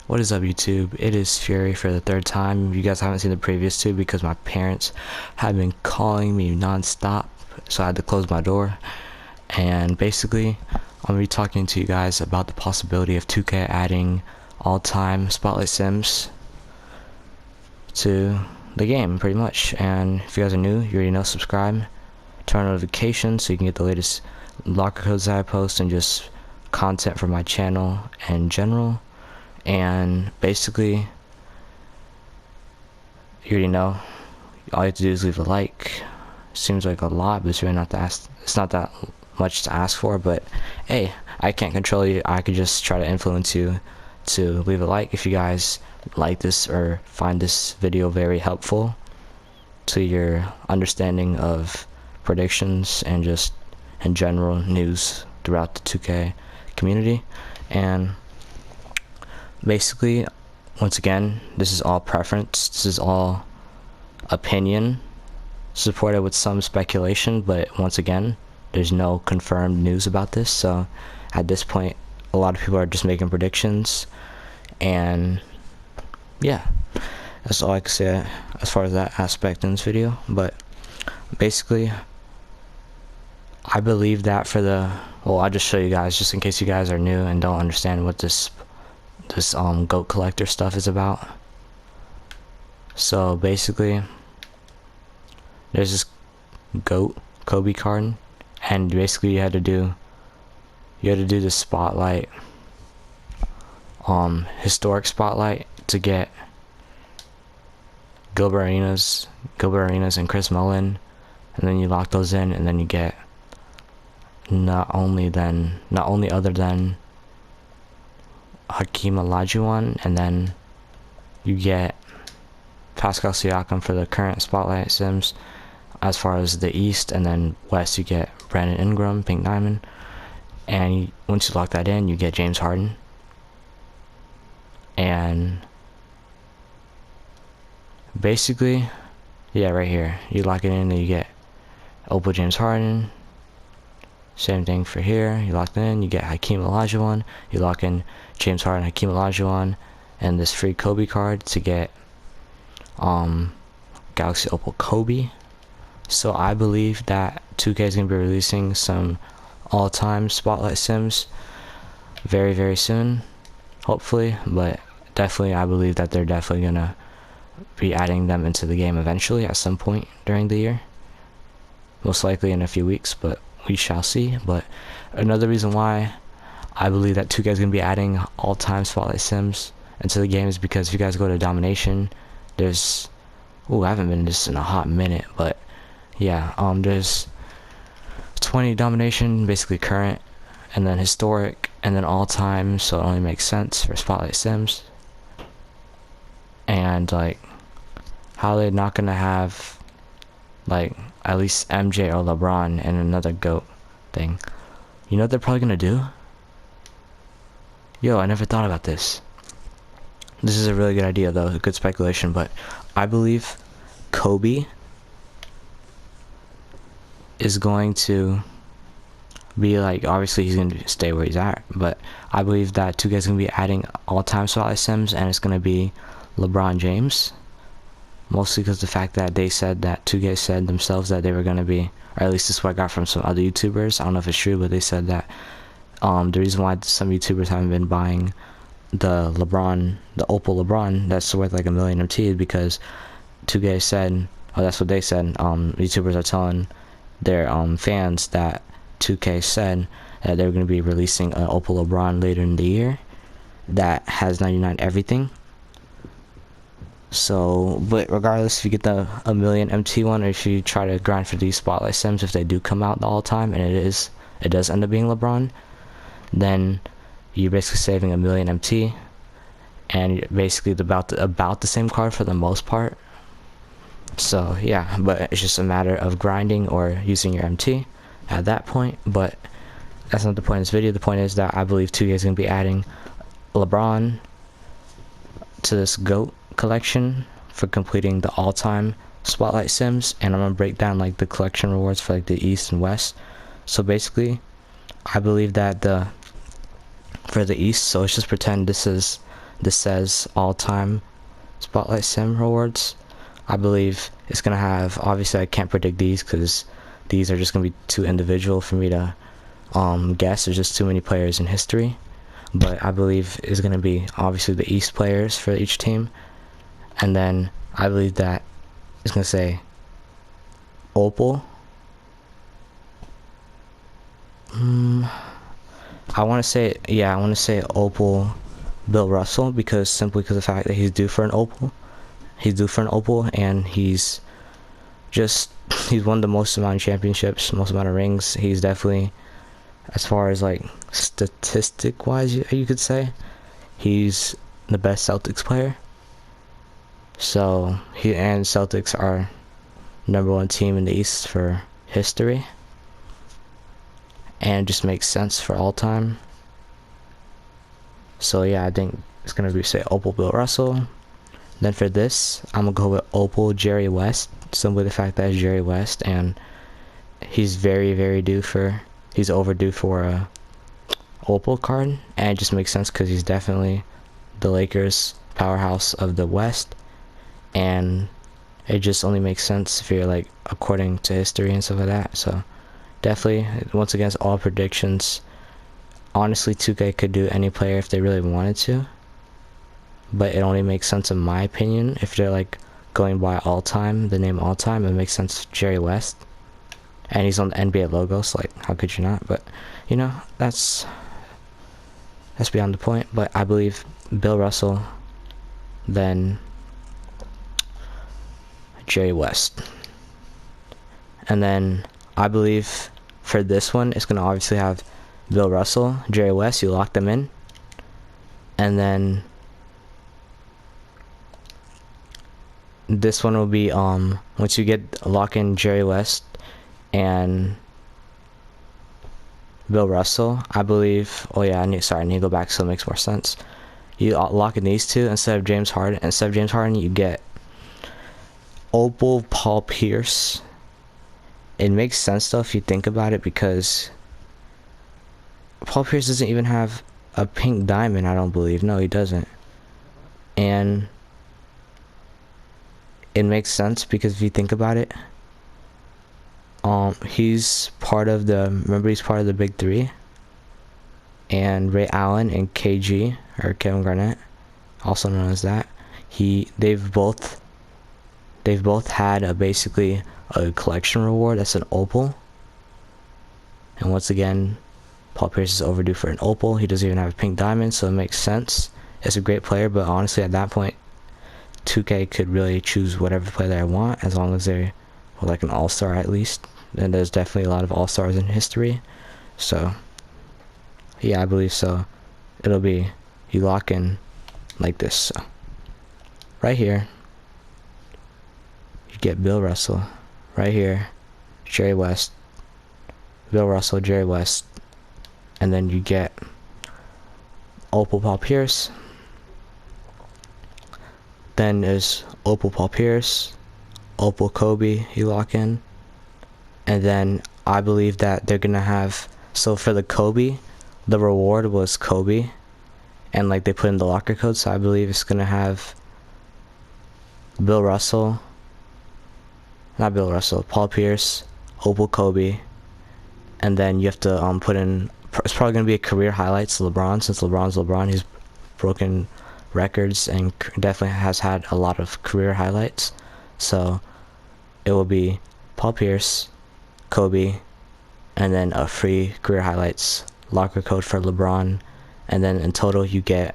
What is up, YouTube? It is Fury for the third time. You guys haven't seen the previous two because my parents have been calling me non-stop, so I had to close my door. And basically, I'm going to be talking to you guys about the possibility of 2K adding all-time Spotlight Sims to the game, pretty much. And if you guys are new, you already know, subscribe, turn on notifications so you can get the latest locker codes that I post and just content from my channel in general. And basically, you already know, all you have to do is leave a like. Seems like a lot, but it's really not it's not that much to ask for. But hey, I can't control you. I could just try to influence you to leave a like if you guys like this or find this video very helpful to your understanding of predictions and just in general news throughout the 2K community. And basically, once again, this is all preference, this is all opinion, supported with some speculation, but once again, there's no confirmed news about this. So at this point, a lot of people are just making predictions, and yeah, that's all I can say as far as that aspect in this video. But basically, I believe that for the, well, I'll just show you guys just in case you guys are new and don't understand what this goat collector stuff is about. So basically, there's this goat Kobe card, and basically you had to do the spotlight, historic spotlight, to get Gilbert Arenas and Chris Mullin, and then you lock those in, and then you get not only other than Hakeem Olajuwon, and then you get Pascal Siakam for the current Spotlight Sims as far as the East, and then West you get Brandon Ingram, Pink Diamond, and once you lock that in, you get James Harden. And basically, yeah, right here, you lock it in and you get Opal James Harden. Same thing for here, you lock it in, you get Hakeem Olajuwon, you lock in James Harden, Hakeem Olajuwon, and this free Kobe card to get Galaxy Opal Kobe. So I believe that 2K is going to be releasing some all-time Spotlight Sims very, very soon, hopefully, but definitely I believe that they're definitely going to be adding them into the game eventually at some point during the year, most likely in a few weeks, but we shall see. But another reason why I believe that 2K is going to be adding all-time Spotlight Sims into the game is because if you guys go to Domination, there's, oh, I haven't been in this in a hot minute, but yeah, there's 20 Domination, basically current, and then historic, and then all-time, so it only makes sense for Spotlight Sims. And like, how they're not going to have like at least MJ or LeBron and another GOAT thing. You know what they're probably gonna do? Yo, I never thought about this. This is a really good idea though, a good speculation, but I believe Kobe is going to be like, obviously he's going to stay where he's at, but I believe that 2K is going to be adding all-time Spotlight Sims, and it's going to be LeBron James. Mostly because the fact that they said that 2K said themselves that they were going to be, or at least this is what I got from some other YouTubers, I don't know if it's true, but they said that the reason why some YouTubers haven't been buying the Opal LeBron that's worth like $1 million MT is because 2K said, oh, that's what they said, YouTubers are telling their fans that 2K said that they were going to be releasing an Opal LeBron later in the year that has 99 everything. So, but regardless, if you get the $1 million MT one, or if you try to grind for these Spotlight Sims, if they do come out the all-time, and it does end up being LeBron, then you're basically saving $1 million MT, and you're basically about the same card for the most part. So yeah, but it's just a matter of grinding or using your MT at that point. But that's not the point of this video. The point is that I believe 2K is going to be adding LeBron to this GOAT collection for completing the all-time Spotlight Sims, and I'm gonna break down like the collection rewards for like the East and West. So basically, I believe that for the East, so let's just pretend this is this says all-time Spotlight Sim rewards. I believe it's gonna have, obviously I can't predict these because these are just gonna be too individual for me to guess. There's just too many players in history, but I believe it's gonna be obviously the East players for each team, and then I believe that it's gonna say Opal. I want to say, yeah, I want to say Opal Bill Russell, because simply because of the fact that he's due for an Opal. He's due for an Opal, and he's won the most amount of championships, most amount of rings. He's definitely, as far as like statistic wise, you could say, he's the best Celtics player. So Celtics are #1 team in the East for history, and it just makes sense for all time. So yeah, I think it's gonna be, say, Opal Bill Russell. Then for this, I'm gonna go with Opal Jerry West, simply the fact that it's Jerry West, and he's he's overdue for a Opal card, and it just makes sense because he's definitely the Lakers powerhouse of the West, and it just only makes sense if you're like according to history and stuff like that. So definitely, once again, it's all predictions. Honestly, 2K could do any player if they really wanted to, but it only makes sense in my opinion if they're like going by all-time, the name all-time. It makes sense Jerry West, and he's on the NBA logo, so like how could you not? But you know, that's beyond the point. But I believe Bill Russell, then Jerry West, and then I believe for this one it's gonna obviously have Bill Russell, Jerry West. You lock them in, and then this one will be once you lock in Jerry West and Bill Russell, I believe. Oh yeah, I need to go back so it makes more sense. You lock in these two instead of James Harden. Instead of James Harden, you get Opal Paul Pierce. It makes sense though if you think about it, because Paul Pierce doesn't even have a pink diamond, I don't believe. No, he doesn't. And it makes sense because if you think about it, he's part of the Big Three, and Ray Allen and KG, or Kevin Garnett, also known as that, they've both had basically a collection reward that's an Opal. And once again, Paul Pierce is overdue for an Opal. He doesn't even have a pink diamond, so it makes sense. It's a great player, but honestly at that point 2K could really choose whatever player they want, as long as they're like an all-star at least. And there's definitely a lot of all-stars in history. So yeah, I believe so. It'll be, you lock in like this. So right here you get Bill Russell, right here Jerry West, Bill Russell, Jerry West, and then you get Opal Paul Pierce. Then there's Opal Paul Pierce, Opal Kobe, you lock in. And then I believe that they're gonna have, so for the Kobe, the reward was Kobe, and like they put in the locker code, so I believe it's gonna have Paul Pierce, Opal Kobe, and then you have to put in, it's probably gonna be a career highlights LeBron, since LeBron's LeBron. He's broken records and definitely has had a lot of career highlights. So it will be Paul Pierce, Kobe, and then a free career highlights locker code for LeBron, and then in total you get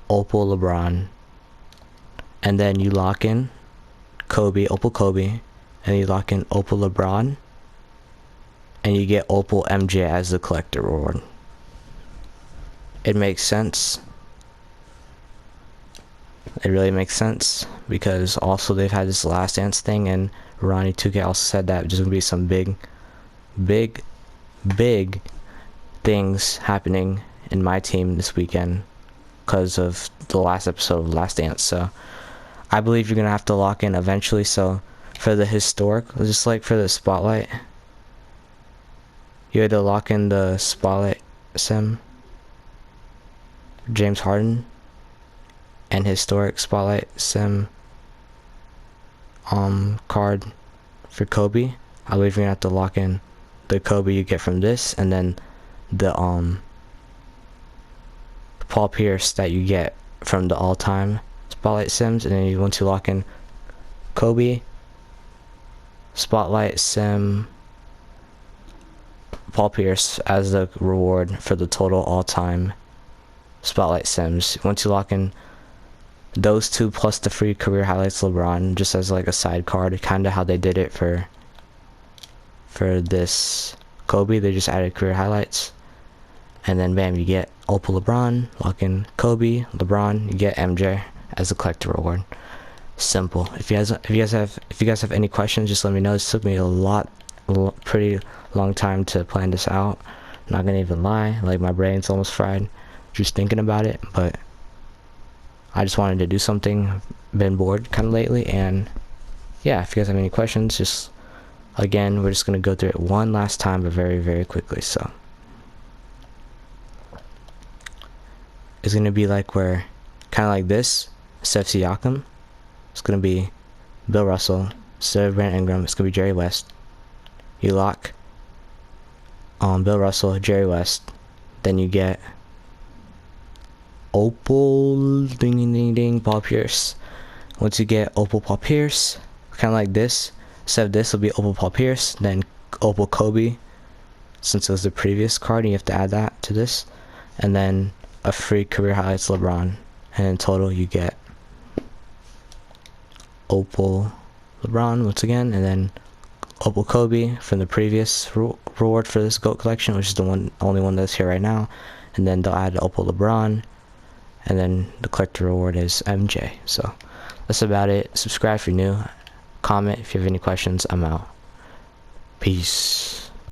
Opal LeBron, and then you lock in Opal Kobe, and you lock in Opal LeBron, and you get Opal MJ as the collector reward. It makes sense. It really makes sense, because also they've had this Last Dance thing, and Ronnie 2K also said that there's gonna be some big things happening in my team this weekend because of the last episode of Last Dance. So I believe you're gonna have to lock in eventually. So for the historic, just like for the spotlight, you had to lock in the spotlight sim, James Harden, and historic spotlight sim card for Kobe. I believe you're gonna have to lock in the Kobe you get from this, and then the Paul Pierce that you get from the all-time spotlight sims, and then you want to lock in Kobe spotlight sim Paul Pierce as the reward for the total all-time spotlight sims. Once you lock in those two plus the free career highlights LeBron, just as like a side card, kind of how they did it for this Kobe. They just added career highlights, and then bam, you get Opal LeBron. Lock in Kobe LeBron, you get MJ as a collector reward. Simple. If you guys have any questions, just let me know. This took me a pretty long time to plan this out. Not gonna even lie, like my brain's almost fried just thinking about it, but I just wanted to do something. Been bored kind of lately, and yeah, if you guys have any questions, just again, we're just gonna go through it one last time, but very, very quickly. So it's gonna be like where, kind of like this, Steph Siakam. It's gonna be Bill Russell. Instead of Brandon Ingram, it's gonna be Jerry West. You lock Bill Russell, Jerry West, then you get Opal, ding ding ding ding, Paul Pierce. Once you get Opal Paul Pierce, kind of like this, instead of this will be Opal Paul Pierce, then Opal Kobe, since it was the previous card, and you have to add that to this, and then a free career highlights LeBron, and in total you get Opal LeBron once again, and then Opal Kobe from the previous reward for this GOAT collection, which is the only one that's here right now, and then they'll add Opal LeBron, and then the collector reward is MJ. So that's about it. Subscribe if you're new, comment if you have any questions. I'm out. Peace.